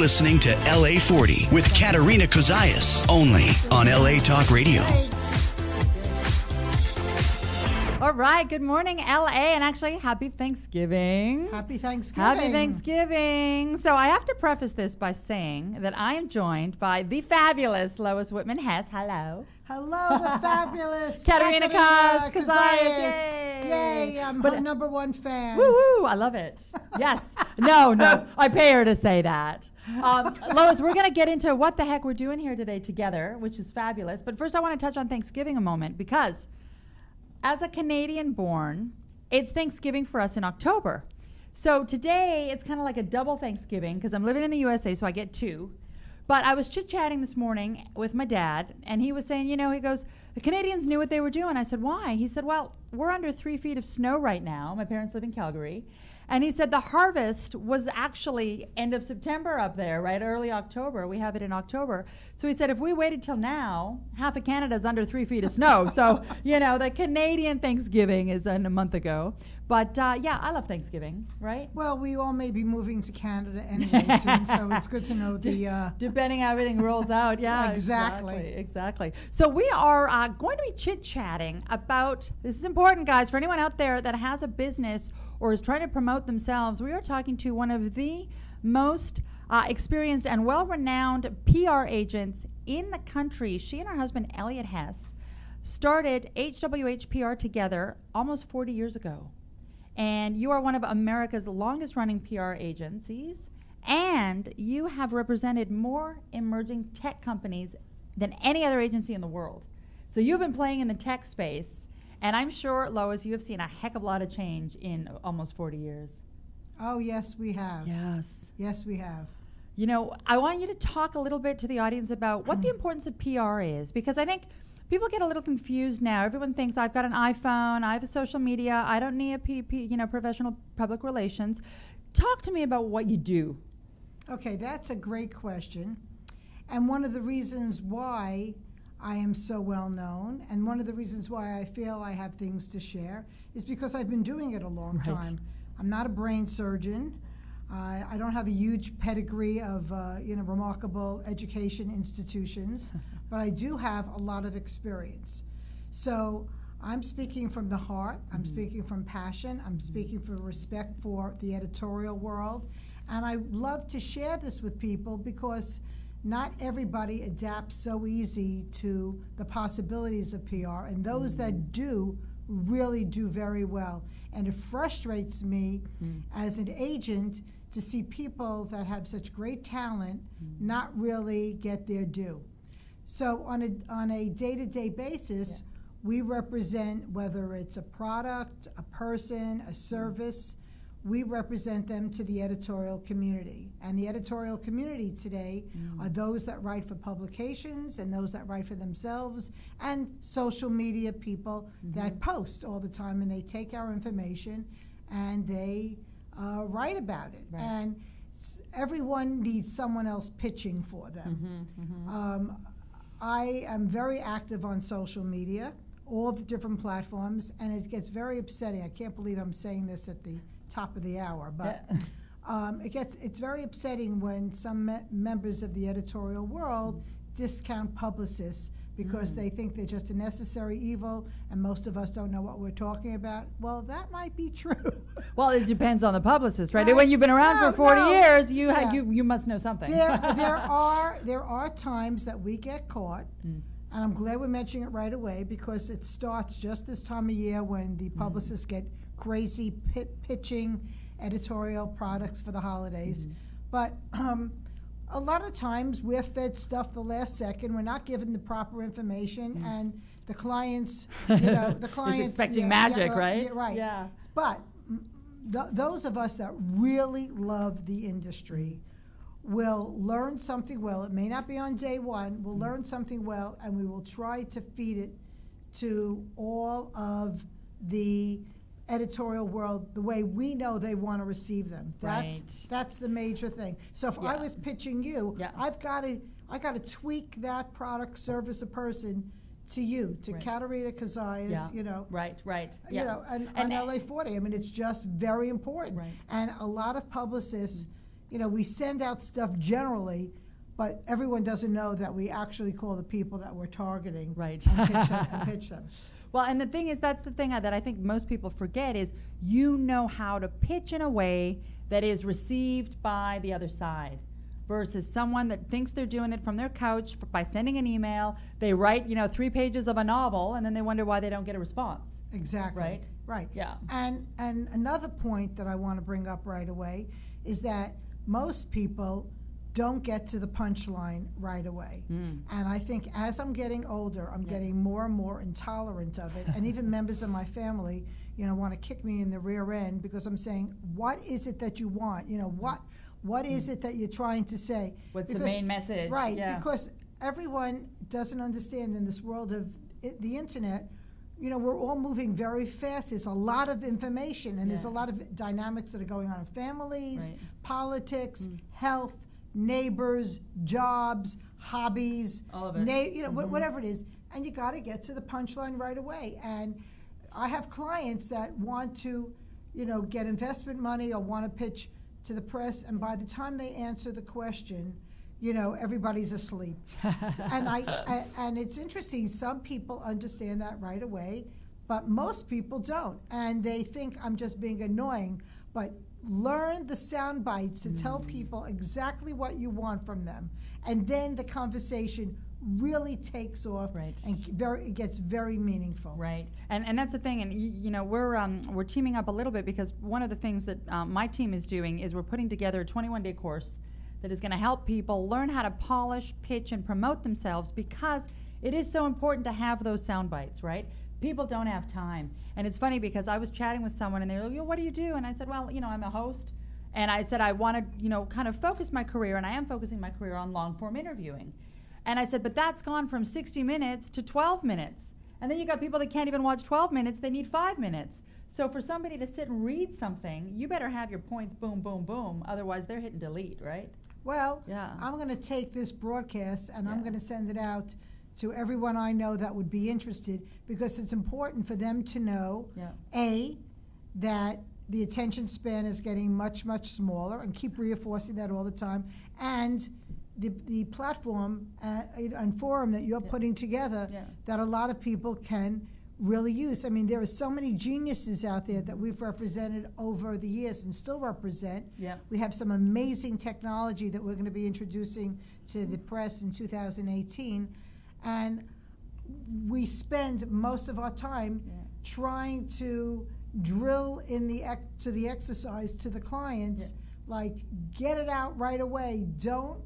listening to LA40 with Katerina Cozias, only on LA Talk Radio. All right, good morning, LA, and actually, happy Thanksgiving. Happy Thanksgiving. Happy Thanksgiving. So I have to preface this by saying that I am joined by the fabulous Lois Whitman-Hess. Hello. Hello, the fabulous Katerina Cozias. Yay. Yay, I'm her number one fan. Woo-hoo, I love it. Yes. No, I pay her to say that. Lois, we're going to get into what the heck we're doing here today together, which is fabulous. But first, I want to touch on Thanksgiving a moment because as a Canadian born, it's Thanksgiving for us in October. So today, it's kind of like a double Thanksgiving because I'm living in the USA, so I get two. But I was chit-chatting this morning with my dad, and he was saying, you know, he goes, the Canadians knew what they were doing. I said, why? He said, well, we're under 3 feet of snow right now. My parents live in Calgary. And he said the harvest was actually end of September up there, right? Early October. We have it in October. So he said if we waited till now, half of Canada's under 3 feet of snow. So, you know, the Canadian Thanksgiving is a month ago. But, yeah, I love Thanksgiving, right? Well, we all may be moving to Canada anyway soon, so it's good to know the... Depending how everything rolls out, yeah. Exactly. So we are going to be chit-chatting about, this is important, guys, for anyone out there that has a business or is trying to promote themselves. We are talking to one of the most experienced and well-renowned PR agents in the country. She and her husband, Eliot Hess, started HWH PR together almost 40 years ago. And you are one of America's longest-running PR agencies, and you have represented more emerging tech companies than any other agency in the world. So you've been playing in the tech space, and I'm sure, Lois, you have seen a heck of a lot of change in almost 40 years. Oh, yes, we have. Yes, we have. You know, I want you to talk a little bit to the audience about what the importance of PR is, because I think people get a little confused now. Everyone thinks I've got an iPhone, I have a social media, I don't need a professional public relations. Talk to me about what you do. Okay, that's a great question. And one of the reasons why I am so well known, and one of the reasons why I feel I have things to share, is because I've been doing it a long time. I'm not a brain surgeon. I don't have a huge pedigree of remarkable education institutions, but I do have a lot of experience. So I'm speaking from the heart, I'm speaking from passion, I'm speaking from respect for the editorial world, and I love to share this with people because not everybody adapts so easy to the possibilities of PR, and those that do really do very well. And it frustrates me as an agent to see people that have such great talent not really get their due. So on a day-to-day basis, we represent, whether it's a product, a person, a service, we represent them to the editorial community. And the editorial community today are those that write for publications and those that write for themselves and social media people that post all the time, and they take our information and they write about it. And everyone needs someone else pitching for them. I am very active on social media, all the different platforms, and it gets very upsetting. I can't believe I'm saying this at the top of the hour, but it's very upsetting when some members of the editorial world discount publicists because they think they're just a necessary evil, and most of us don't know what we're talking about. Well, that might be true. Well, it depends on the publicist, right? When you've been around for 40 years, you must know something. There are times that we get caught, and I'm glad we're mentioning it right away because it starts just this time of year when the publicists get crazy pitching editorial products for the holidays. But a lot of times we're fed stuff the last second. We're not given the proper information, and the clients, the clients is expecting magic, right? Yeah, right. Yeah. But those of us that really love the industry will learn something well. It may not be on day one. We'll learn something well, and we will try to feed it to all of the editorial world the way we know they want to receive them. That's the major thing. So if I was pitching you, I've got to tweak that product, service, or person to you, to Katerina Cozias, and LA40. I mean, it's just very important. And a lot of publicists we send out stuff generally, but everyone doesn't know that we actually call the people that we're targeting Right. and pitch them. Well, and the thing is, that's the thing that I think most people forget is you know how to pitch in a way that is received by the other side versus someone that thinks they're doing it from their couch by sending an email. They write, 3 pages of a novel, and then they wonder why they don't get a response. Exactly. Right? Right. Yeah. And another point that I want to bring up right away is that most people don't get to the punchline right away. And I think as I'm getting older, I'm getting more and more intolerant of it. And even members of my family, want to kick me in the rear end because I'm saying, what is it that you want? What is it that you're trying to say? What's the main message? Right, Yeah. because everyone doesn't understand in this world of the internet, we're all moving very fast. There's a lot of information, and there's a lot of dynamics that are going on in families, Right. politics, health, neighbors, jobs, hobbies, All of it. whatever it is. And you got to get to the punchline right away. And I have clients that want to, get investment money or want to pitch to the press, and by the time they answer the question, everybody's asleep. And it's interesting, some people understand that right away, but most people don't. And they think I'm just being annoying, but learn the sound bites to tell people exactly what you want from them. And then the conversation really takes off, Right. and it gets very meaningful. Right, and that's the thing, and we're teaming up a little bit because one of the things that my team is doing is we're putting together a 21-day course that is going to help people learn how to polish, pitch, and promote themselves because it is so important to have those sound bites, right? People don't have time, and it's funny because I was chatting with someone and they were like, what do you do? And I said, well, I'm a host, and I said I want to, kind of focus my career, and I am focusing my career on long-form interviewing. And I said, but that's gone from 60 minutes to 12 minutes. And then you got people that can't even watch 12 minutes, they need 5 minutes. So for somebody to sit and read something, you better have your points boom, boom, boom. Otherwise, they're hitting delete, right? Well, Yeah. I'm going to take this broadcast and I'm Yeah. going to send it out to everyone I know that would be interested, because it's important for them to know, Yeah. A, that the attention span is getting much, much smaller, and keep reinforcing that all the time, and the platform and forum that you're Yeah. putting together Yeah. that a lot of people can really use. I mean, there are so many geniuses out there that we've represented over the years and still represent. Yeah. We have some amazing technology that we're going to be introducing to the press in 2018. And we spend most of our time trying to drill in the exercise to the clients, like, get it out right away. Don't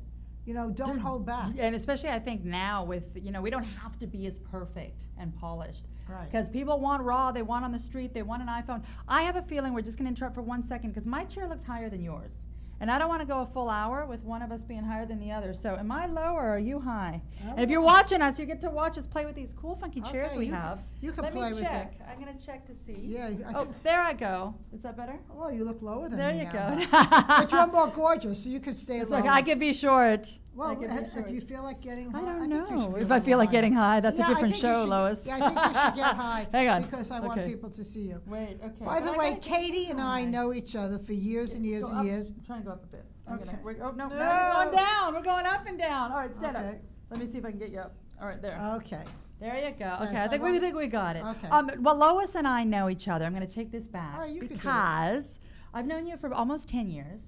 hold back. And especially I think now with, we don't have to be as perfect and polished. Right. Because people want raw, they want on the street, they want an iPhone. I have a feeling, we're just going to interrupt for 1 second, because my chair looks higher than yours. And I don't want to go a full hour with one of us being higher than the other. So am I low or are you high? And if you're watching us, you get to watch us play with these cool, funky chairs we have. You can Let play me with check. it. I'm going to check to see. Yeah. Oh, there I go. Is that better? Oh, you look lower than There me you now. go. But you're more gorgeous, so you could stay It's lower. like I could be short. Well, I could be short. if you feel like getting high, I don't think you should know. be If a I little feel like higher. getting high, that's Yeah, a I different think you show, should- Lois. Yeah, I think you should get high. Hang on. Because I want people to see you. Wait, okay. By the Well, I way, gotta get Katie and I know each other for years and years Go and up. years. I'm trying to go up a bit. Okay. We're going No. we're going down. We're going up and down. All right, stand up. Okay. Let me see if I can get you up. All right, there. Okay. There you go. Okay, Yes, I think we got it. Okay. Well, Lois and I know each other. I'm going to take this back All right, you can do it. because I've known you for almost 10 years.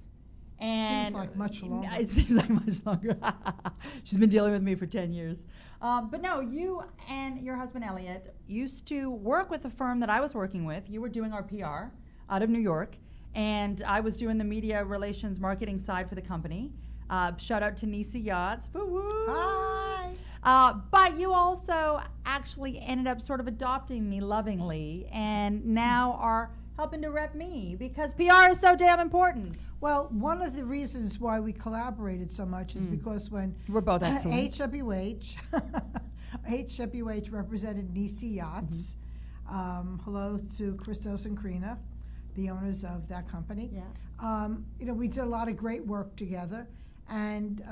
And Seems like much longer. It seems like much longer. She's been dealing with me for 10 years. But no, you and your husband Eliot used to work with the firm that I was working with. You were doing our PR out of New York, and I was doing the media relations marketing side for the company. Shout out to Nisi Yachts. Woo-woo. Hi. But you also actually ended up sort of adopting me lovingly, and now are helping to rep me because PR is so damn important. Well, one of the reasons why we collaborated so much is because when We're both excellent. HWH represented Nisi Yachts. Hello to Christos and Krina, the owners of that company. Yeah. We did a lot of great work together. And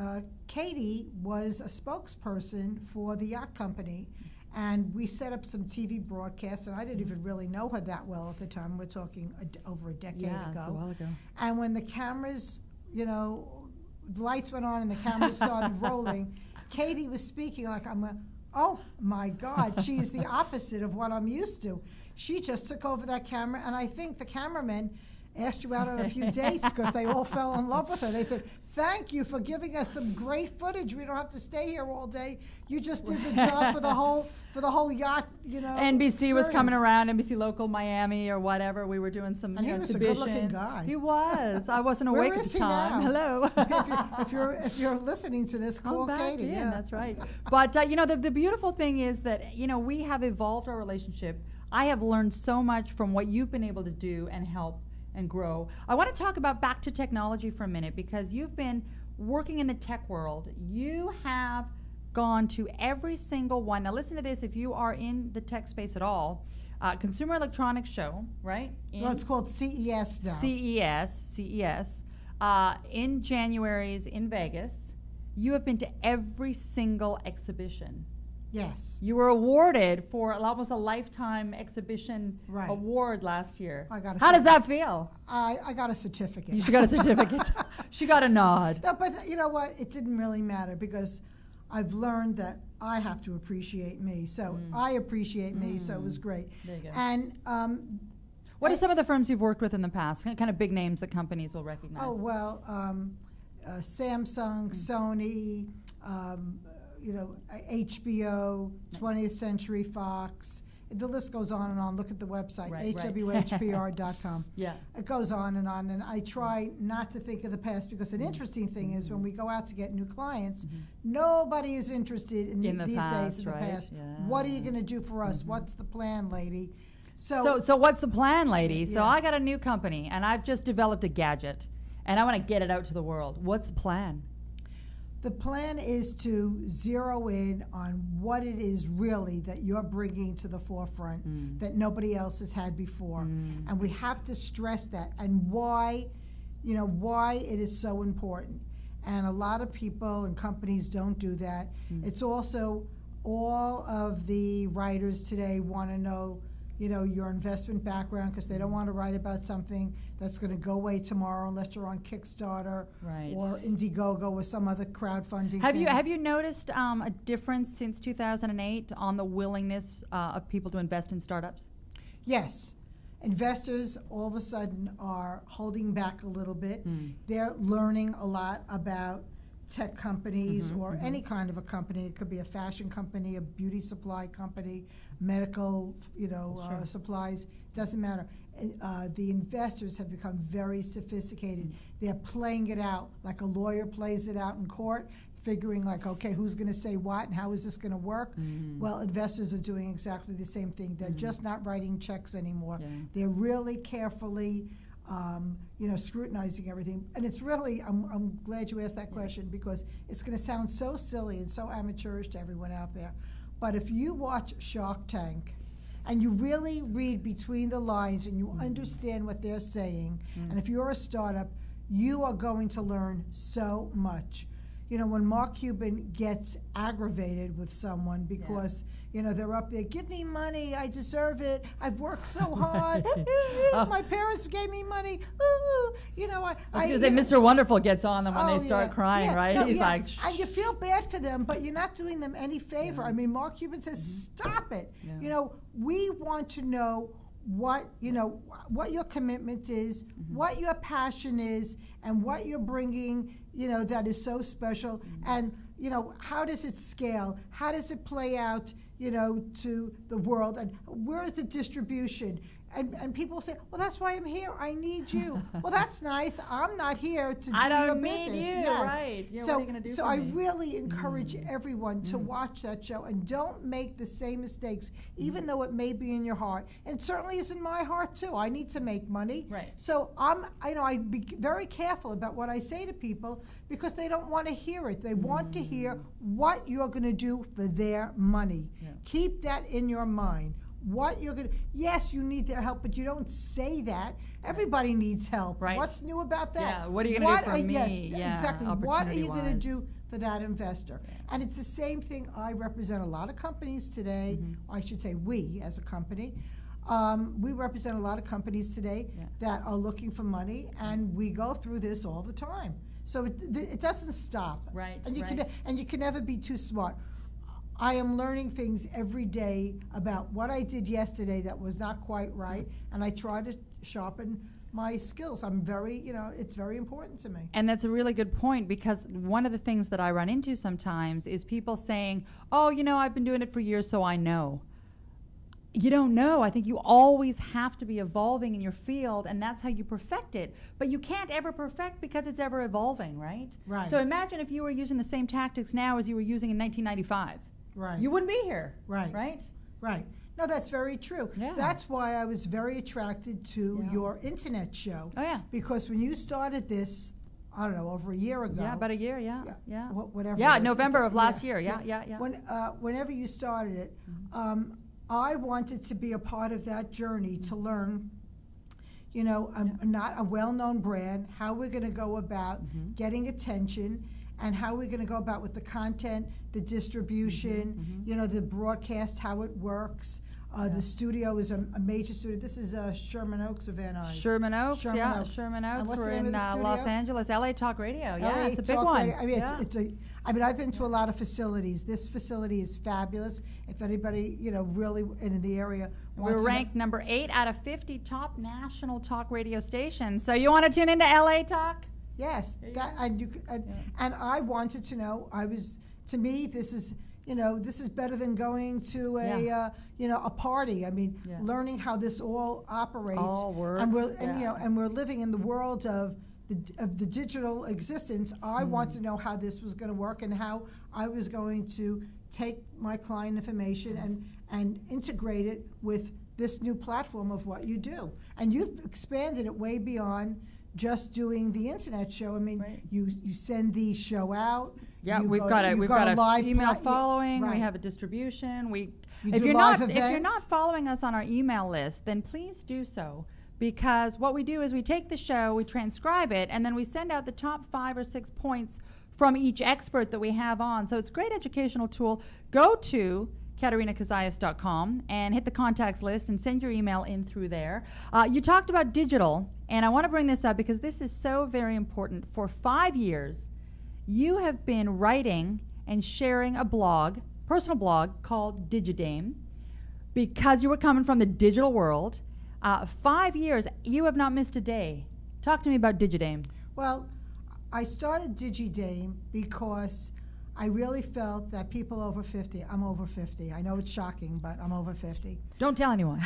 Katie was a spokesperson for the yacht company. And we set up some TV broadcasts, and I didn't even really know her that well at the time. We're talking over a decade Yeah, ago. it's a while ago. And when the cameras you know, the lights went on and the camera started rolling, Katie was speaking like oh my God, she's the opposite of what I'm used to. She just took over that camera, and I think the cameraman asked you out on a few dates because they all fell in love with her. They said, thank you for giving us some great footage. We don't have to stay here all day. You just did the job for the whole yacht, you know. NBC was coming around, NBC Local Miami or whatever. We were doing some, and he was exhibition. a good-looking guy. He was. I wasn't awake at the time. Now? Hello. if you're listening to this, call Katie. Yeah, that's right. But the beautiful thing is that we have evolved our relationship. I have learned so much from what you've been able to do and help and grow. I want to talk about back to technology for a minute, because you've been working in the tech world. You have gone to every single one. Now listen to this, if you are in the tech space at all, Consumer Electronics Show, right? Well, it's called CES now. CES. In January's in Vegas. You have been to every single exhibition. Yes. You were awarded for almost a lifetime exhibition Right. award last year. How does that feel? I got a certificate. You got a certificate. She got a nod. No, but you know what? It didn't really matter, because I've learned that I have to appreciate me. So I appreciate me, so it was great. There you go. And what are some of the firms you've worked with in the past? Kind of big names that companies will recognize. oh well, Samsung, Sony, HBO, 20th Century Fox. The list goes on and on. Look at the website, Right. HWHPR.com. Yeah. It goes on, and I try not to think of the past, because an interesting thing is when we go out to get new clients, nobody is interested in In the these past, days in the right? past. Yeah. What are you going to do for us? What's the plan, lady? So what's the plan, lady? So Yeah. I got a new company, and I've just developed a gadget, and I want to get it out to the world. What's the plan? The plan is to zero in on what it is really that you're bringing to the forefront that nobody else has had before. And we have to stress that, and why it is so important. And a lot of people and companies don't do that. It's also, all of the writers today want to know your investment background, because they don't want to write about something that's going to go away tomorrow unless you're on Kickstarter Right. or Indiegogo or some other crowdfunding Have thing. you noticed a difference since 2008 on the willingness of people to invest in startups? Yes. Investors all of a sudden are holding back a little bit. They're learning a lot about tech companies or any kind of a company. It could be a fashion company, a beauty supply company, medical, supplies. Doesn't matter. The investors have become very sophisticated. They're playing it out like a lawyer plays it out in court, figuring like, okay, who's going to say what and how is this going to work? Well, investors are doing exactly the same thing. They're just not writing checks anymore. Yeah. They're really carefully scrutinizing everything. And it's really, I'm glad you asked that question, because it's going to sound so silly and so amateurish to everyone out there. But if you watch Shark Tank and you really read between the lines and you understand what they're saying, and if you're a startup, you are going to learn so much. When Mark Cuban gets aggravated with someone because, they're up there, give me money, I deserve it, I've worked so hard, my parents gave me money, I I was going to say, Mr. Wonderful gets on them when they start crying, right? No, He's like, and you feel bad for them, but you're not doing them any favor. I mean, Mark Cuban says, stop it. Yeah. We want to know what your commitment is, what your passion is, and what you're bringing, that is so special. And, how does it scale? How does it play out, to the world? And where is the distribution? And people say, well, that's why I'm here. I need you. Well, that's nice. I'm not here to do I don't your need business. you, Yes. right. Yeah, So, what are you gonna do so for I me? really encourage everyone to watch that show, and don't make the same mistakes, even though it may be in your heart. And it certainly is in my heart too. I need to make money. Right. So I be very careful about what I say to people, because they don't want to hear it. They want to hear what you're going to do for their money. Yeah. Keep that in your mind. What you're going to, yes, you need their help, but you don't say that. Everybody needs help. Right. What's new about that? Yeah, what are you gonna do for me? Yes, Yeah, exactly. What are you going to opportunity-wise. do for that investor? And it's the same thing. I represent a lot of companies today. I should say we as a company. We represent a lot of companies today that are looking for money, and we go through this all the time. So it doesn't stop. Right. And you can never be too smart. I am learning things every day about what I did yesterday that was not quite right, and I try to sharpen my skills. I'm very, it's very important to me. And that's a really good point, because one of the things that I run into sometimes is people saying, oh, I've been doing it for years, so I know. You don't know. I think you always have to be evolving in your field, and that's how you perfect it. But you can't ever perfect because it's ever evolving, right? Right. So imagine if you were using the same tactics now as you were using in 1995. Right. You wouldn't be here. Right. Right? Right. No, that's very true. Yeah. That's why I was very attracted to your internet show. Oh, yeah. Because when you started this, I don't know, over a year ago. Yeah, about a year, yeah. Whatever. Yeah, it is. November of last year, yeah. Whenever you started it, I wanted to be a part of that journey to learn, I'm not a well-known brand, how we're going to go about getting attention, and how we're going to go about with the content, the distribution, the broadcast, how it works. The studio is a major studio. This is Sherman Oaks of Van Nuys. Sherman Oaks. And what's We're the name in of the studio? Los Angeles, LA Talk Radio. Yeah, LA it's a big Talk one. Radio. I've been to a lot of facilities. This facility is fabulous. If anybody, really in the area wants We're to ranked number 8 out of 50 top national talk radio stations. So you want to tune into LA Talk? Yes, and I wanted to know. To me, this is better than going to a party. I mean, learning how this all operates. All works. And we're living in the world of the digital existence. I want to know how this was going to work and how I was going to take my client information and integrate it with this new platform of what you do. And you've expanded it way beyond just doing the internet show. I mean, you send the show out. Yeah, we've got a live email following. We have a distribution. If you're not following us on our email list, then please do so, because what we do is we take the show, we transcribe it, and then we send out the top 5 or 6 points from each expert that we have on. So it's a great educational tool. Go to KaterinaCozias.com and hit the contacts list and send your email in through there. You talked about digital, and I want to bring this up because this is so very important. For 5 years, you have been writing and sharing a blog, personal blog, called DigiDame, because you were coming from the digital world. 5 years, you have not missed a day. Talk to me about DigiDame. Well, I started DigiDame because I really felt that people over 50, I'm over 50. I know it's shocking, but I'm over 50. Don't tell anyone.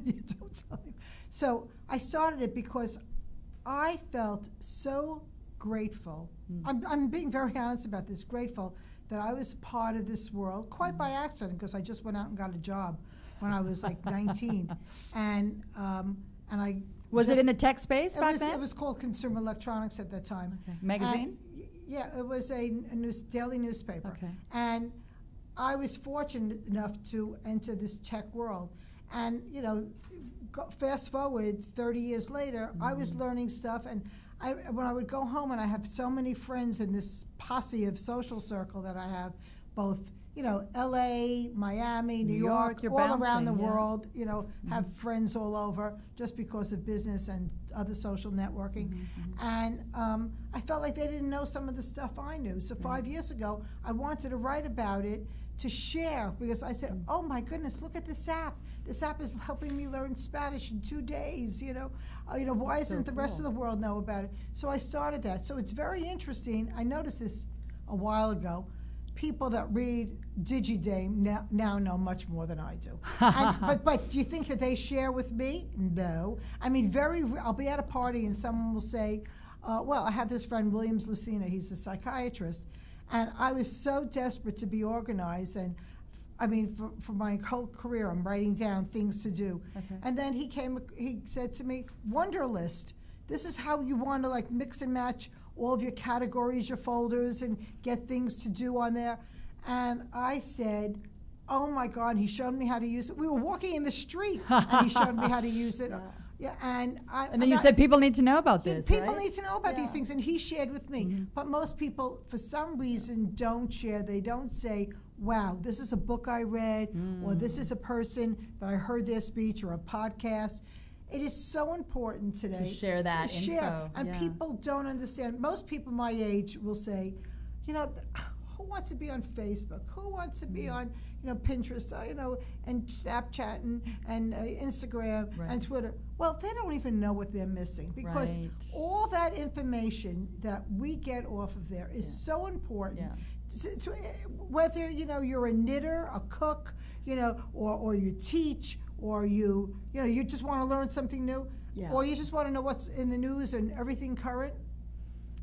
You don't tell anyone. So I started it because I felt so grateful. I'm being very honest about this, grateful that I was part of this world, quite by accident, because I just went out and got a job when I was like 19. And I... Was it in the tech space back then? It was called Consumer Electronics at that time. Okay. Magazine? Yeah, it was a daily newspaper. Okay. And I was fortunate enough to enter this tech world. And, fast forward 30 years later, I was learning stuff. And when I would go home, and I have so many friends in this posse of social circle that I have, both, LA, Miami, New York, all around the world, have friends all over just because of business and other social networking. And I felt like they didn't know some of the stuff I knew. So 5 years ago, I wanted to write about it to share, because I said, oh my goodness, look at this app. This app is helping me learn Spanish in 2 days, why doesn't the rest of the world know about it? So I started that. So it's very interesting. I noticed this a while ago. People that read DigiDame now know much more than I do. But do you think that they share with me? No. I mean, I'll be at a party and someone will say, well, I have this friend, Williams Lucina, he's a psychiatrist, and I was so desperate to be organized, and I mean, for my whole career, I'm writing down things to do. Okay. And then he said to me, Wunderlist, this is how you want to like mix and match all of your categories, your folders, and get things to do on there. And I said, oh my God, he showed me how to use it. We were walking in the street, and he showed me how to use it. Yeah, and then you said people need to know about this, People need to know about these things, and he shared with me. But most people, for some reason, don't share. They don't say, wow, this is a book I read, or this is a person that I heard their speech or a podcast. It is so important today to share that info. info. And people don't understand. Most people my age will say, you know, who wants to be on Facebook? Who wants to be on, Pinterest, and Snapchat and Instagram and Twitter? Well, they don't even know what they're missing, because all that information that we get off of there is so important. To, whether you're a knitter, a cook, or you teach, or you just want to learn something new, or you just want to know what's in the news and everything current.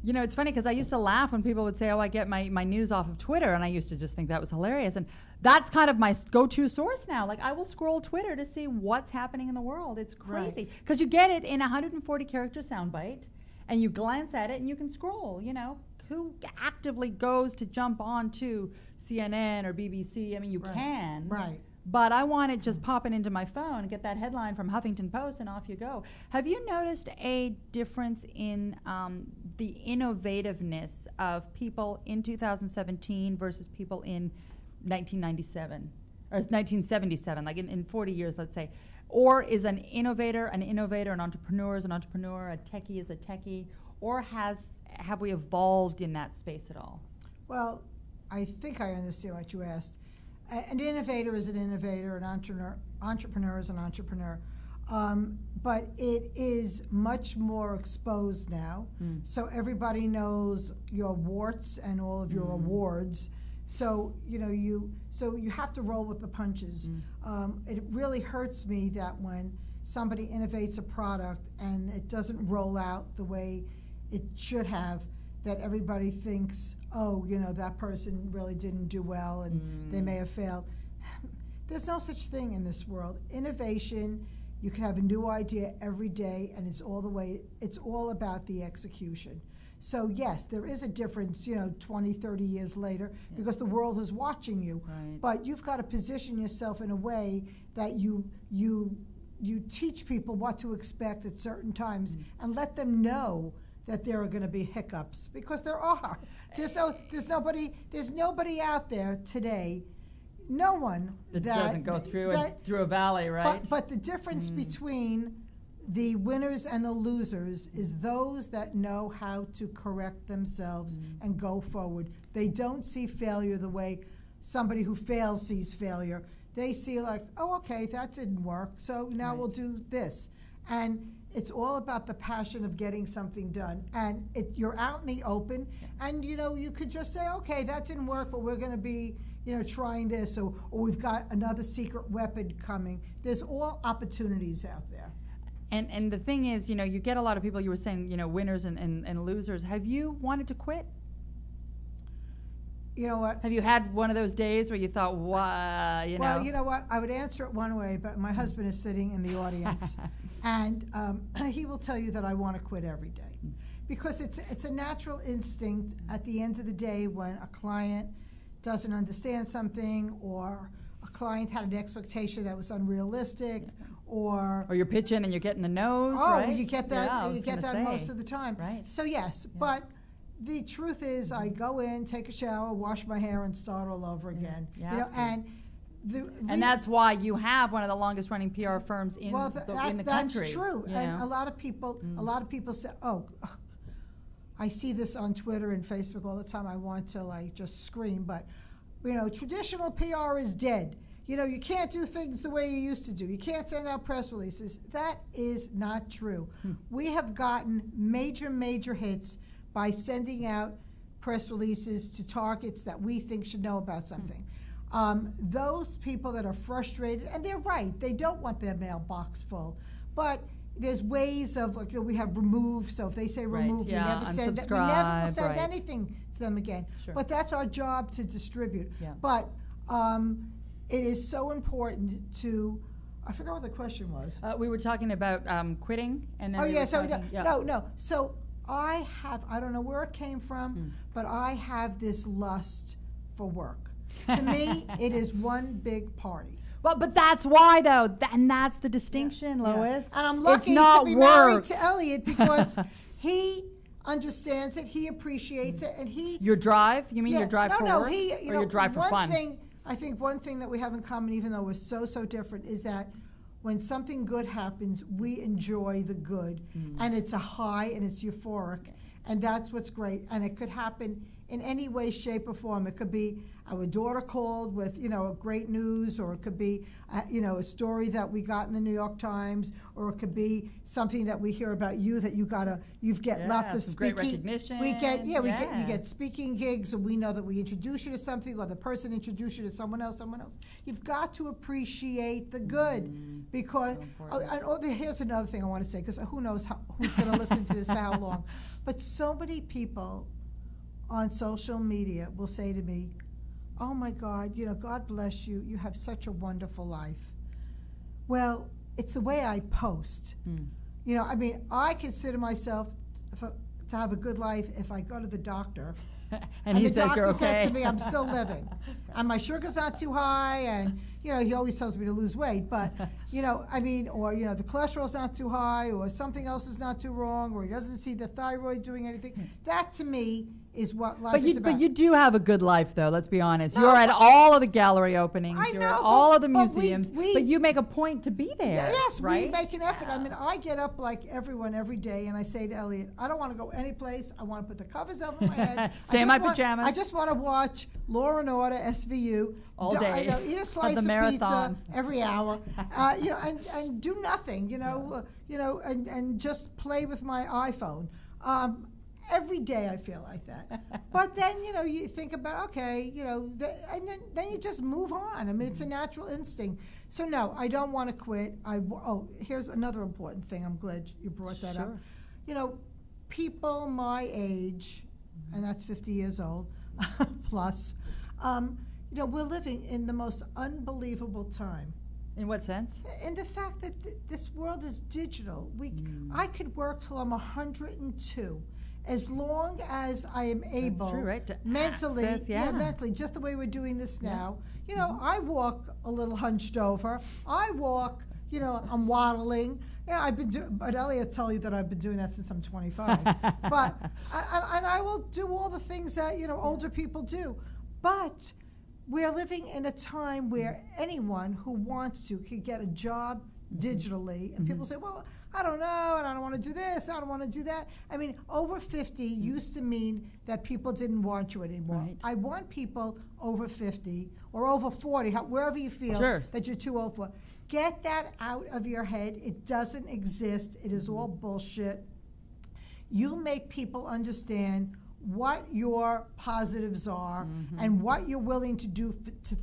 It's funny because I used to laugh when people would say, oh, I get my news off of Twitter, and I used to just think that was hilarious. And that's kind of my go-to source now. Like, I will scroll Twitter to see what's happening in the world. It's crazy. Because you get it in 140-character soundbite, and you glance at it, and you can scroll, Who actively goes to jump onto CNN or BBC? I mean, you can. Right. But I want it just popping into my phone and get that headline from Huffington Post, and off you go. Have you noticed a difference in the innovativeness of people in 2017 versus people in 1997 or 1977, like in 40 years, let's say? Or is an innovator, an entrepreneur is an entrepreneur, a techie is a techie, or have we evolved in that space at all? Well, I think I understand what you asked. An innovator is an innovator, an entrepreneur is an entrepreneur. But it is much more exposed now. So everybody knows your warts and all of your awards. So, you have to roll with the punches. It really hurts me that when somebody innovates a product and it doesn't roll out the way it should have, that everybody thinks, oh, that person really didn't do well and they may have failed. There's no such thing in this world. Innovation, you can have a new idea every day, and it's all about the execution. So yes, there is a difference, 20, 30 years later, because the world is watching you. Right. But you've got to position yourself in a way that you teach people what to expect at certain times and let them know that there are going to be hiccups, because there are. There's nobody out there today, no one that doesn't go through a valley, right? But the difference between the winners and the losers is those that know how to correct themselves and go forward. They don't see failure the way somebody who fails sees failure. They see like, oh, okay, that didn't work, so now we'll do this. And it's all about the passion of getting something done. And you're out in the open, and you could just say, okay, that didn't work, but we're going to be trying this, or we've got another secret weapon coming. There's all opportunities out there. And the thing is, you get a lot of people, you were saying, winners and losers. Have you wanted to quit? You know what? Have you had one of those days where you thought, wow, Well, you know what? I would answer it one way, but my husband is sitting in the audience, and he will tell you that I want to quit every day. Because it's a natural instinct at the end of the day when a client doesn't understand something, or a client had an expectation that was unrealistic, or you're pitching and you're getting the no's, right? You get that. You get that most of the time. Right. So yes, but the truth is, I go in, take a shower, wash my hair, and start all over again. And that's why you have one of the longest-running PR firms in the country. That's true. And a lot of people say, "Oh, I see this on Twitter and Facebook all the time. I want to just scream." But traditional PR is dead. You can't do things the way you used to do. You can't send out press releases. That is not true. We have gotten major hits by sending out press releases to targets that we think should know about something. Those people that are frustrated, and they're right, they don't want their mailbox full, but there's ways of, we have remove, so if they say remove, we never will send anything to them again. Sure. But that's our job to distribute. Yeah. But it is so important to, I forgot what the question was. We were talking about quitting, and then So I don't know where it came from, but I have this lust for work. To me, it is one big party. Well, but that's why, though, and that's the distinction, Lois. And I'm lucky to be married to Eliot, because he understands it, he appreciates it, and he... Your drive? You mean your drive for work? Or your drive for fun? I think one thing that we have in common, even though we're so different, is that when something good happens, we enjoy the good, and it's a high and it's euphoric, and that's what's great. And it could happen in any way, shape, or form. It could be our daughter called with, great news, or it could be, a story that we got in the New York Times, or it could be something that we hear about you that you get lots of speaking. Great recognition. You get speaking gigs, and we know that we introduce you to something, or the person introduced you to someone else. You've got to appreciate the good, because, here's another thing I want to say, because who knows who's going to listen to this for how long, but so many people on social media will say to me, oh my God, God bless you, you have such a wonderful life. Well, it's the way I post. I consider myself to have a good life if I go to the doctor and he the says doctor you're okay. says to me, I'm still living. And my sugar's not too high, and he always tells me to lose weight, but or the cholesterol's not too high, or something else is not too wrong, or he doesn't see the thyroid doing anything. That to me is what life is about. But you do have a good life, though, let's be honest. You're at all of the gallery openings. You're at all of the museums. But you make a point to be there. Yes, right? we make an effort. I get up like everyone every day, and I say to Eliot, I don't want to go any place. I want to put the covers over my head. Stay in my pajamas. I just want to watch Law and Order, SVU. All day. Eat a slice of pizza every hour. And do nothing, and just play with my iPhone. Every day I feel like that. But then, you think about, okay, and then you just move on. It's a natural instinct. So no, I don't want to quit. Here's another important thing. I'm glad you brought that up. People my age, and that's 50 years old plus, we're living in the most unbelievable time. In what sense? In the fact that this world is digital. I could work till I'm 102. As long as I am able, that's true, right? mentally, mentally, just the way we're doing this now. I walk a little hunched over. I walk, I'm waddling. But Eliot tell you that I've been doing that since I'm 25. But I will do all the things that older people do. But we're living in a time where anyone who wants to can get a job digitally, and people say, well, I don't know, and I don't want to do this, I don't want to do that. Over 50 used to mean that people didn't want you anymore. Right. I want people over 50 or over 40, wherever you feel that you're too old for. Get that out of your head. It doesn't exist. It is all bullshit. You make people understand what your positives are and what you're willing to do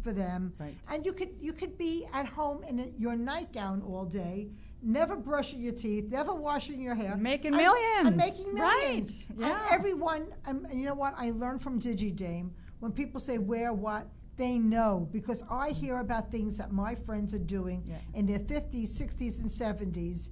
for them. Right. And you could be at home in your nightgown all day, never brushing your teeth, never washing your hair. Making millions. And making millions. Right. Yeah. And everyone, and you know what? I learned from DigiDame, when people say wear what, they know, because I hear about things that my friends are doing in their 50s, 60s, and 70s,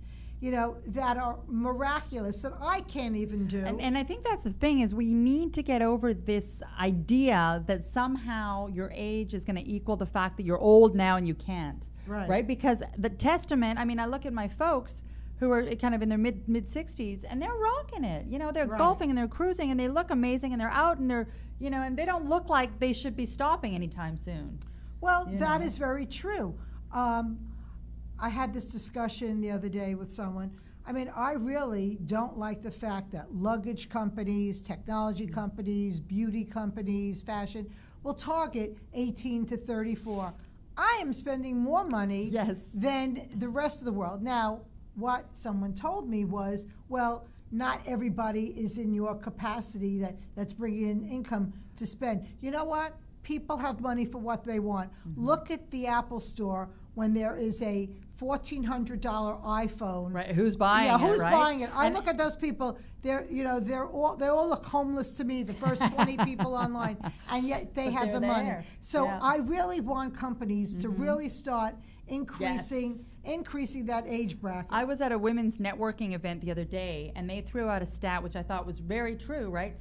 that are miraculous, that I can't even do. And I think that's the thing, is we need to get over this idea that somehow your age is going to equal the fact that you're old now and you can't. Right? Because the testament, I look at my folks who are kind of in their mid 60s, and they're rocking it. They're golfing and they're cruising and they look amazing and they're out and they're, and they don't look like they should be stopping anytime soon. Well, that is very true. I had this discussion the other day with someone. I really don't like the fact that luggage companies, technology companies, beauty companies, fashion will target 18 to 34. I am spending more money than the rest of the world. Now, what someone told me was, well, not everybody is in your capacity that's bringing in income to spend. You know what? People have money for what they want. Look at the Apple Store when there is a $1,400 iPhone. Right? Who's buying it? Who's buying it? I look at those people. They all look homeless to me. The first 20 people online, and yet they have the money. So I really want companies to really start increasing that age bracket. I was at a women's networking event the other day, and they threw out a stat which I thought was very true. Right,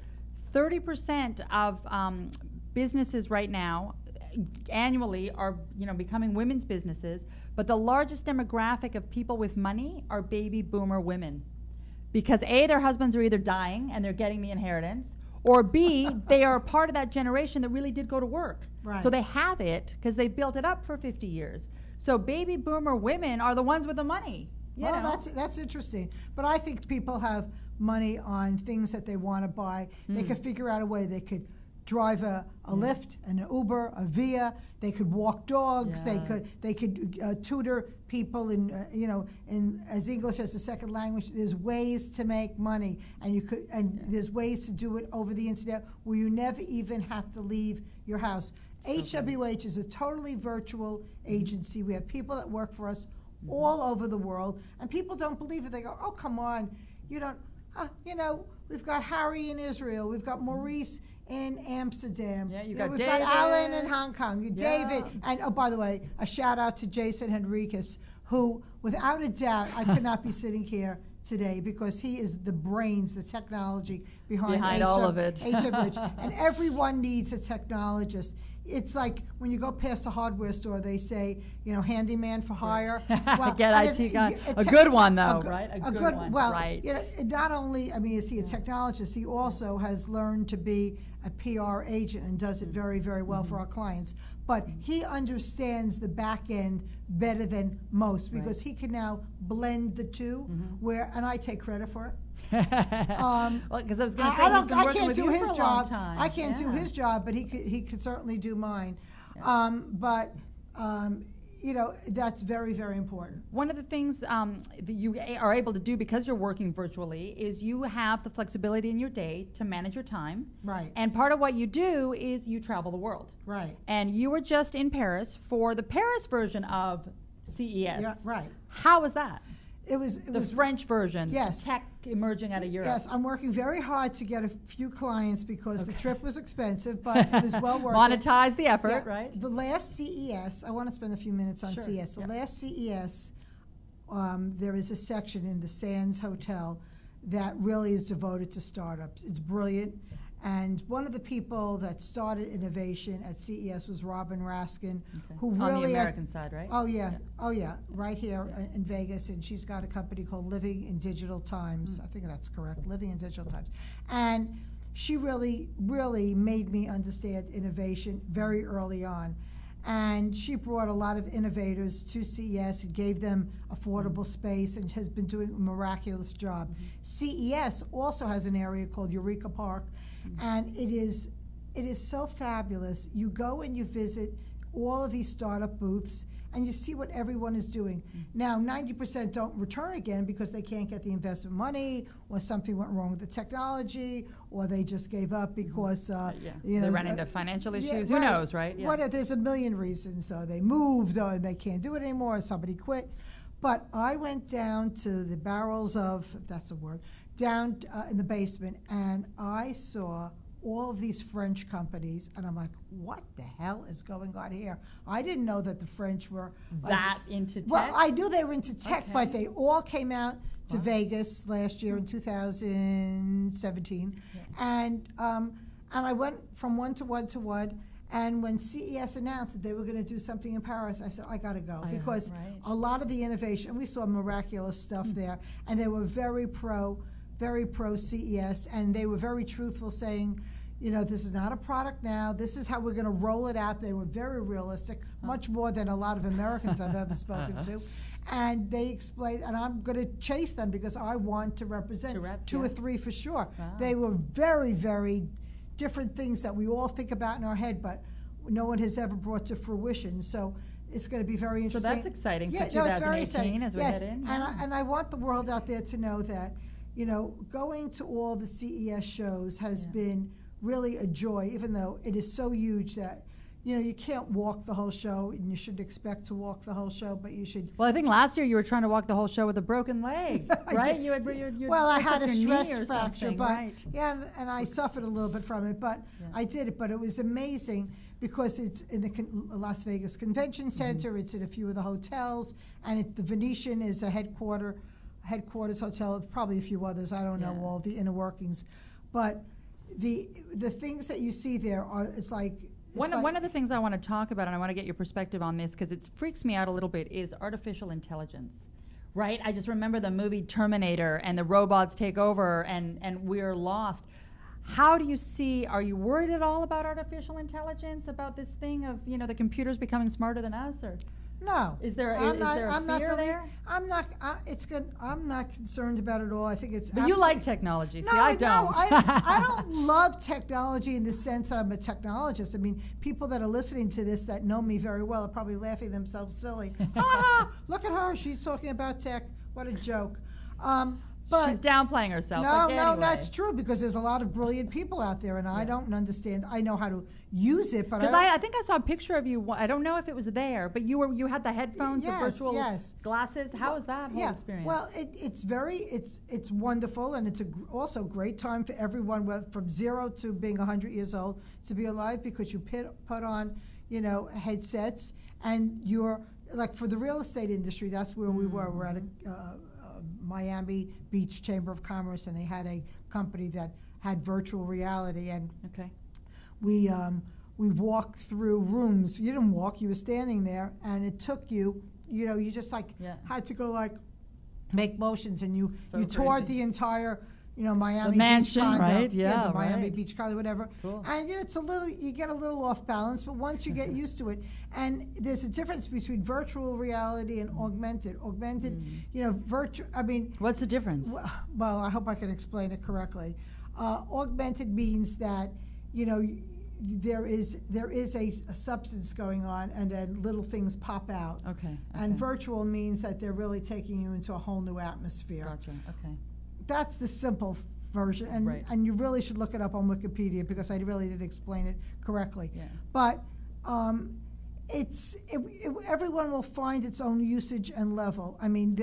30% of businesses right now annually are becoming women's businesses, but the largest demographic of people with money are baby boomer women, because their husbands are either dying and they're getting the inheritance, or B, they are part of that generation that really did go to work. Right. So they have it because they built it up for 50 years. So baby boomer women are the ones with the money. You know? That's interesting. But I think people have money on things that they want to buy. They could figure out a way. They could drive a Lyft, an Uber, a Via. They could walk dogs. Yeah. They could tutor people in as English as a second language. There's ways to make money, and there's ways to do it over the internet where you never even have to leave your house. HWH is a totally virtual agency. We have people that work for us all over the world, and people don't believe it. They go, "Oh, come on, you don't." We've got Harry in Israel. We've got Maurice in Amsterdam. Yeah, we've David. got Alan in Hong Kong. David, and by the way, a shout out to Jason Henriquez, who, without a doubt, I could not be sitting here today because he is the brains, the technology behind all of it. HWH. And everyone needs a technologist. It's like when you go past a hardware store, they say, handyman for hire. Well, Get IT guy. A good one, though, right? A good one. Well, right. Not only, is he a technologist, he also has learned to be a PR agent and does it very, very well for our clients. But he understands the back end better than most because he can now blend the two, and I take credit for it. Because I was going to say, he's been working with you for a long time. I can't do his job, but he could certainly do mine. That's very, very important. One of the things that you are able to do because you're working virtually is you have the flexibility in your day to manage your time. Right. And part of what you do is you travel the world. Right. And you were just in Paris for the Paris version of CES. Yeah, right. How was that? It was the French version. Yes. Tech emerging out of Europe. Yes, I'm working very hard to get a few clients because the trip was expensive, but it was well worth Monetize the effort, Yeah, right? The last CES, I want to spend a few minutes on CES. The last CES, there is a section in the Sands Hotel that really is devoted to startups. It's brilliant. And one of the people that started innovation at CES was Robin Raskin, who really on the American side, right? Oh yeah, right here in Vegas, and she's got a company called Living in Digital Times. I think that's correct, Living in Digital Times. And she really, really made me understand innovation very early on. And she brought a lot of innovators to CES and gave them affordable space and has been doing a miraculous job. CES also has an area called Eureka Park, and it is so fabulous. You go and you visit all of these startup booths and you see what everyone is doing. Now, 90% don't return again because they can't get the investment money, or something went wrong with the technology, or they just gave up because they ran into financial issues. Who knows, right? Yeah. There's a million reasons. So they moved, or they can't do it anymore, or somebody quit. But I went down to the barrels of, if that's a word, down in the basement, and I saw all of these French companies, and I'm like, what the hell is going on here? I didn't know that the French were that into tech. Well, I knew they were into tech, but they all came out to Vegas last year in 2017, and I went from one to one. And when CES announced that they were going to do something in Paris, I said, I got to go. Because a lot of the innovation, we saw miraculous stuff there, and they were very pro CES, and they were very truthful, saying, this is not a product now, this is how we're going to roll it out. They were very realistic, much more than a lot of Americans I've ever spoken to. And they explained, and I'm going to chase them because I want to represent two or three for sure. Wow. They were very, very different things that we all think about in our head, but no one has ever brought to fruition. So it's going to be very interesting. So that's exciting for 2018 as we head in. And I want the world out there to know that, going to all the CES shows has been really a joy, even though it is so huge that you can't walk the whole show, and you shouldn't expect to walk the whole show, but you should. Well, I think last year you were trying to walk the whole show with a broken leg, right? I had a stress fracture, but and I suffered a little bit from it, but I did it. But it was amazing because it's in the Las Vegas Convention Center. It's in a few of the hotels, and the Venetian is a headquarters hotel, probably a few others. I don't know all the inner workings, but the things that you see there are One of the things I want to talk about, and I want to get your perspective on this because it freaks me out a little bit, is artificial intelligence, right? I just remember the movie Terminator and the robots take over and we're lost. How do you see, are you worried at all about artificial intelligence, about this thing of, the computers becoming smarter than us, or? No. Is there a fear there? I'm not, it's good, I'm not concerned about it at all. I think it's But you like technology. No, See, I don't. No, I don't love technology in the sense that I'm a technologist. I mean, people that are listening to this that know me very well are probably laughing themselves silly. Look at her, she's talking about tech. What a joke. But she's downplaying herself. No, okay, no, anyway. that's true, because there's a lot of brilliant people out there, and I don't understand. I know how to use it, but because I think I saw a picture of you. I don't know if it was there, but you had the headphones, the virtual glasses. How was that whole experience? Well, it's wonderful, and it's also great time for everyone from 0 to being 100 years old to be alive, because you put on headsets, and you're like, for the real estate industry, that's where we were. We're at a Miami Beach Chamber of Commerce, and they had a company that had virtual reality, and we walked through rooms. You didn't walk, you were standing there, and it took you, you just had to go make motions, and you toured the entire Miami the mansion, Beach condo, right? the Miami Beach condo, whatever. Cool. And you get a little off balance, but once you get used to it, and there's a difference between virtual reality and augmented. Augmented, virtual. I mean, what's the difference? Well, I hope I can explain it correctly. Augmented means that there is a substance going on, and then little things pop out. Okay. And virtual means that they're really taking you into a whole new atmosphere. Gotcha. Okay. That's the simple version, and you really should look it up on Wikipedia, because I really didn't explain it correctly. Yeah. But everyone will find its own usage and level. I mean,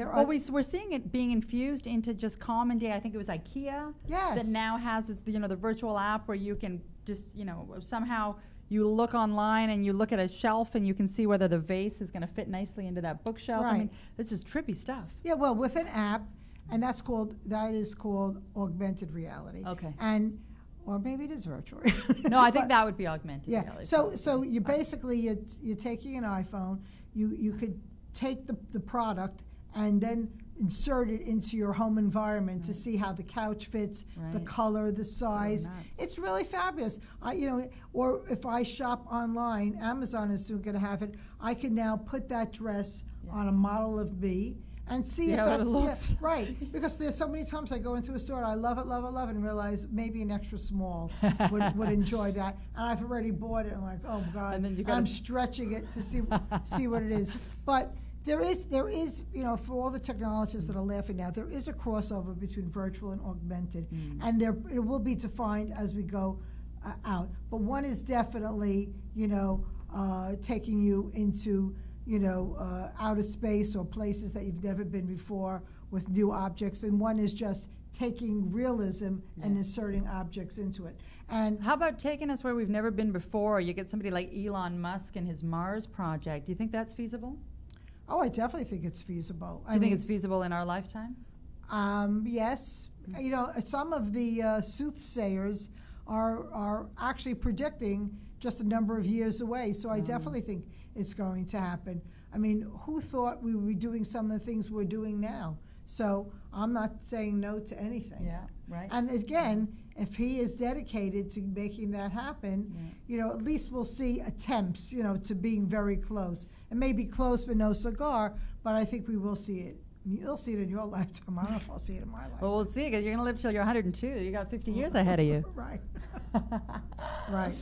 we're seeing it being infused into just common day. I think it was IKEA that now has this, the virtual app where you can just, somehow you look online and you look at a shelf and you can see whether the vase is going to fit nicely into that bookshelf. Right. I mean, it's just trippy stuff. Yeah, well, with an app. And that is called augmented reality. Okay. Or maybe it is virtual. No, I think that would be augmented reality. So you basically you're taking an iPhone. You could take the product and then insert it into your home environment to see how the couch fits, the color, the size. So it's really fabulous. Or if I shop online, Amazon is soon going to have it. I can now put that dress on a model of me and see if that's right. Because there's so many times I go into a store and I love it, and realize maybe an extra small would enjoy that. And I've already bought it, and like, oh God, and then I'm stretching it to see what it is. But there is, for all the technologists that are laughing now, there is a crossover between virtual and augmented, and it will be defined as we go out. But one is definitely, taking you into outer space or places that you've never been before with new objects, and one is just taking realism and inserting objects into it. And how about taking us where we've never been before? You get somebody like Elon Musk and his Mars project. Do you think that's feasible? Oh, I definitely think it's feasible. Do you think it's feasible in our lifetime? Yes. Some of the soothsayers are actually predicting just a number of years away, so I definitely think it's going to happen. I mean, who thought we would be doing some of the things we're doing now? So I'm not saying no to anything. Yeah, right. And again, if he is dedicated to making that happen, at least we'll see attempts, to being very close. It may be close but no cigar, but I think we will see it. You'll see it in your lifetime. I don't know if I'll see it in my lifetime. Well, we'll see, because you're going to live till you're 102. You got 50 years ahead of you. Right. Right.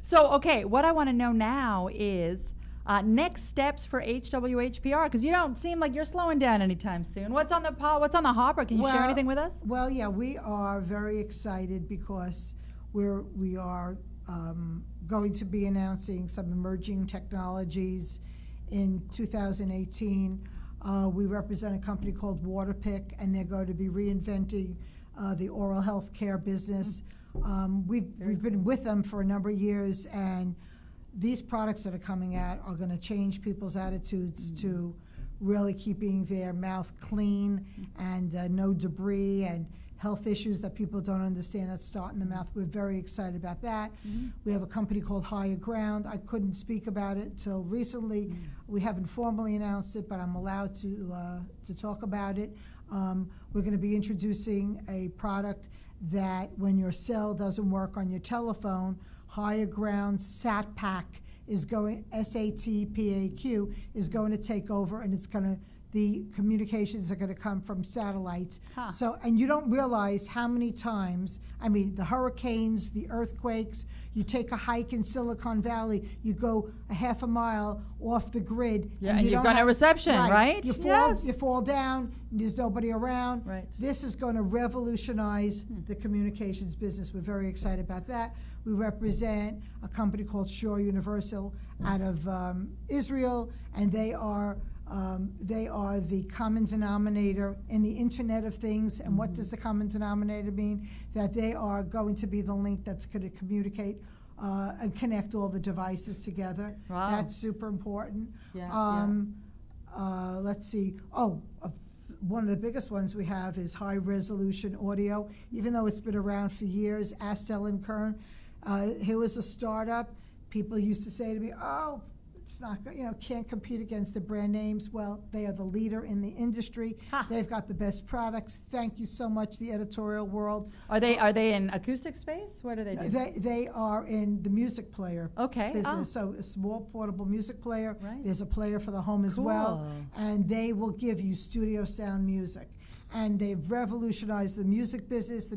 So, okay, what I want to know now is next steps for HWH PR, because you don't seem like you're slowing down anytime soon. What's on the hopper? Can you share anything with us? Well, yeah, we are very excited because we are going to be announcing some emerging technologies in 2018. We represent a company called Waterpik, and they're going to be reinventing the oral health care business. We've been with them for a number of years, and these products that are coming out are going to change people's attitudes to really keeping their mouth clean and no debris and health issues that people don't understand that start in the mouth. We're very excited about that. We have a company called Higher Ground. I couldn't speak about it till recently. We haven't formally announced it, but I'm allowed to talk about it. We're going to be introducing a product that when your cell doesn't work on your telephone, higher ground SATPAQ is going, SATPAQ is going to take over, and it's going to, the communications are going to come from satellites. Huh. So, and you don't realize how many times, I mean, the hurricanes, the earthquakes, you take a hike in Silicon Valley, you go a half a mile off the grid. Yeah, and you've don't got no have- reception, right? You fall, Yes. you fall down, there's nobody around. Right. This is going to revolutionize the communications business. We're very excited about that. We represent a company called Shore Universal out of Israel, and they are the common denominator in the Internet of Things. And what does the common denominator mean? That they are going to be the link that's going to communicate and connect all the devices together. Wow. That's super important. Yeah, Let's see. One of the biggest ones we have is high resolution audio. Even though it's been around for years, Astel and Kern, here was a startup. People used to say to me, "Oh, it's not, can't compete against the brand names." Well, they are the leader in the industry. Ha. They've got the best products. Thank you so much, the editorial world. Are they in acoustic space? What do they do? They are in the music player Okay. business. So a small portable music player. Right. There's a player for the home as well. Cool. And they will give you studio sound music. And they've revolutionized the music business.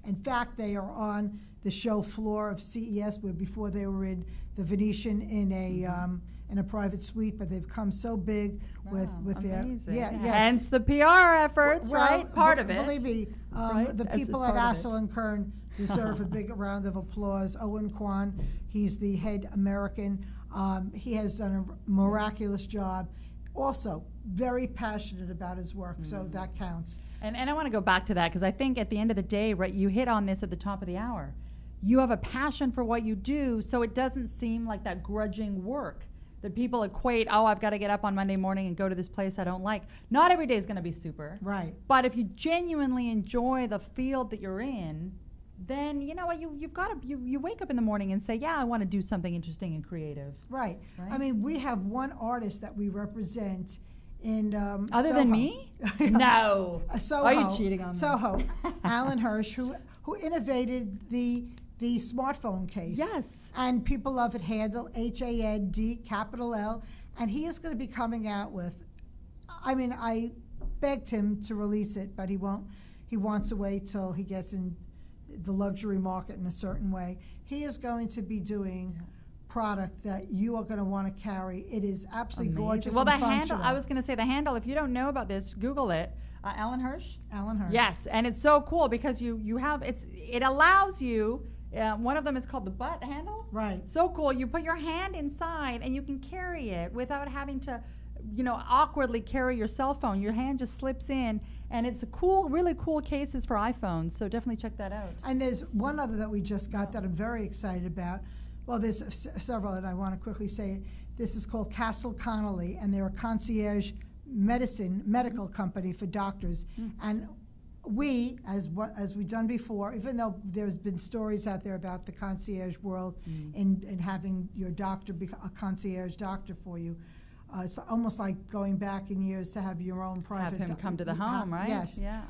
In fact, they are on the show floor of CES, where before they were in the Venetian in a private suite, but they've come so big with their amazing. yes. Hence the PR efforts, Well, right? Part of it. Believe me, right? the This is people at part of it. Astel and Kern deserve a big round of applause. Owen Kwan, he's the head American. He has done a miraculous job. Also, very passionate about his work, so that counts. And I want to go back to that because I think at the end of the day, right, you hit on this at the top of the hour. You have a passion for what you do, so it doesn't seem like that grudging work that people equate, oh, I've got to get up on Monday morning and go to this place I don't like. Not every day is going to be super. Right. But if you genuinely enjoy the field that you're in, then you know what, you've got to, you wake up in the morning and say, yeah, I want to do something interesting and creative. Right. Right? I mean, we have one artist that we represent in Other Soho. than me? No. Soho. Are you cheating on me? Soho. Alan Hirsch, who innovated the smartphone case. Yes. And people love it, handle, HAND, capital L. And he is going to be coming out with, I mean, I begged him to release it, but he won't. He wants to wait till he gets in the luxury market in a certain way. He is going to be doing product that you are going to want to carry. It is absolutely Amazing. gorgeous. Well, the and handle, functional. I was going to say the handle, if you don't know about this, Google it. Alan Hirsch? Alan Hirsch. Yes, and it's so cool because you have, it allows you, one of them is called the butt handle. Right. So cool. You put your hand inside and you can carry it without having to, awkwardly carry your cell phone. Your hand just slips in, and it's a cool, really cool cases for iPhones. So definitely check that out. And there's one other that we just got that I'm very excited about. Well, there's several, and I want to quickly say it. This is called Castle Connolly, and they're a concierge medical company for doctors. And we, as we've done before, even though there's been stories out there about the concierge world and having your doctor be a concierge doctor for you, it's almost like going back in years to have your own private. Have him come to the home, right? Yes. Yeah.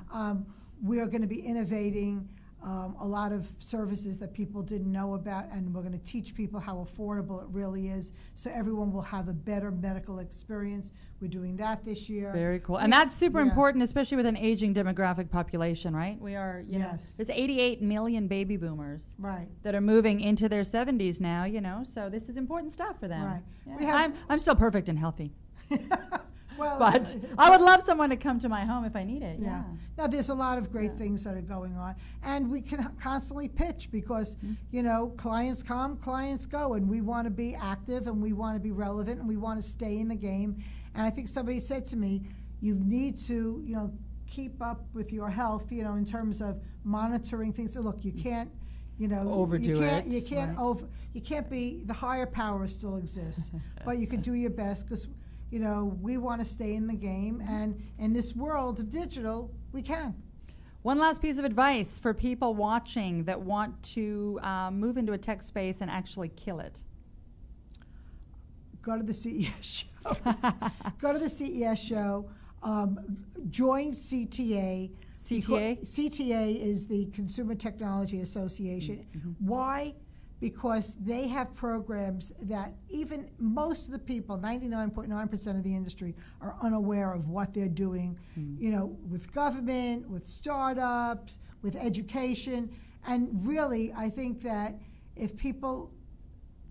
We are going to be innovating a lot of services that people didn't know about, and we're going to teach people how affordable it really is, so everyone will have a better medical experience. We're doing that this year. Very cool. And that's super Yeah. important, especially with an aging demographic population, right? We are, Yes. there's 88 million baby boomers Right. that are moving into their 70s now, so this is important stuff for them. Right. Yeah. We have- I'm still perfect and healthy, Well, but it's- I would love someone to come to my home if I need it. Yeah. Now, there's a lot of great things that are going on, and we can constantly pitch because, clients come, clients go, and we want to be active, and we want to be relevant, and we want to stay in the game. And I think somebody said to me, you need to, keep up with your health, in terms of monitoring things. So look, you can't, Overdo it, You can't right. You can't be. The higher power still exists, but you can do your best because. We want to stay in the game, and in this world of digital, we can. One last piece of advice for people watching that want to move into a tech space and actually kill it. Go to the CES show. Go to the CES show. Join CTA. CTA? CTA is the Consumer Technology Association. Why? Because they have programs that even most of the people, 99.9% of the industry, are unaware of what they're doing, you know, with government, with startups, with education. And really, I think that if people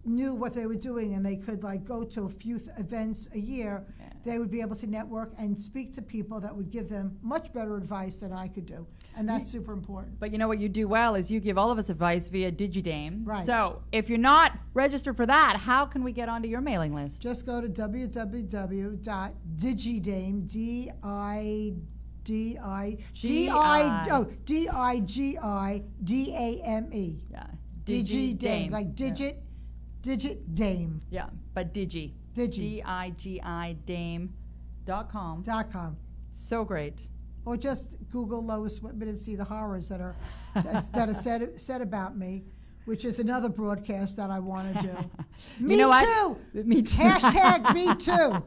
knew what they were doing and they could like go to a few events a year, they would be able to network and speak to people that would give them much better advice than I could do. And that's super important. But you know what you do well is you give all of us advice via DigiDame. Right. So if you're not registered for that, how can we get onto your mailing list? Just go to www.digidame, DIGIDAME. Yeah. DigiDame, like digit Dame. Yeah, but Digi. DIGIDame.com. So great. Or just Google Lois Whitman and see the horrors that are said about me, which is another broadcast that I want to do. Me too. Me too. Hashtag me too.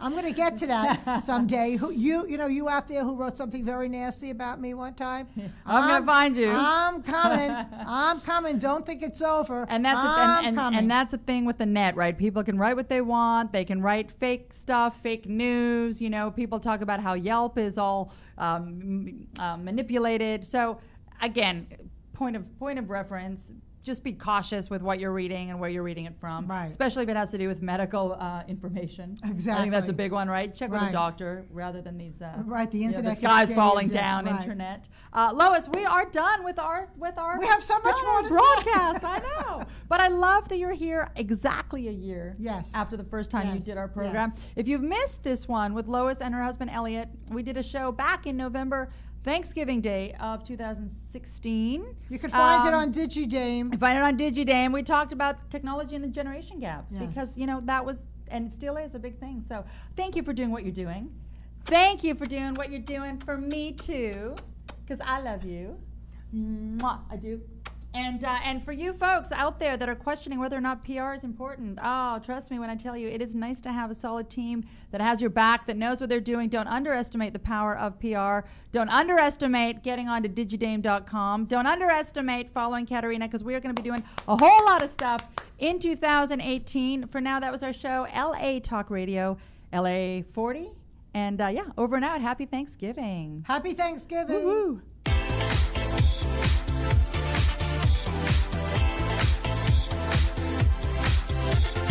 I'm going to get to that someday. You out there who wrote something very nasty about me one time? I'm going to find you. I'm coming. I'm coming. Don't think it's over. And that's the thing with the net, right? People can write what they want. They can write fake stuff, fake news. You know, people talk about how Yelp is all manipulated. So, again, point of reference. Just be cautious with what you're reading and where you're reading it from, right. Especially if it has to do with medical information. Exactly. I think that's a big one, right? Check with a doctor rather than these right, the internet, the sky's falling down internet. Lois, we are done with our we have so much more to broadcast. I know, but I love that you're here exactly a year after the first time you did our program. Yes. If you've missed this one with Lois and her husband Eliot, we did a show back in November, Thanksgiving Day of 2016. You can find it on DigiDame. You find it on DigiDame. We talked about technology and the generation gap because, you know, that was, and it still is, a big thing. So thank you for doing what you're doing. Thank you for doing what you're doing for me, too, because I love you. Mwah, I do. And for you folks out there that are questioning whether or not PR is important, oh, trust me when I tell you, it is nice to have a solid team that has your back, that knows what they're doing. Don't underestimate the power of PR. Don't underestimate getting on to digidame.com. Don't underestimate following Katerina, because we are going to be doing a whole lot of stuff in 2018. For now, that was our show, LA Talk Radio, LA40. And over and out. Happy Thanksgiving. Happy Thanksgiving. Woo-hoo.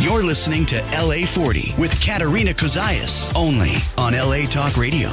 You're listening to LA40 with Katerina Cozias, only on LA Talk Radio.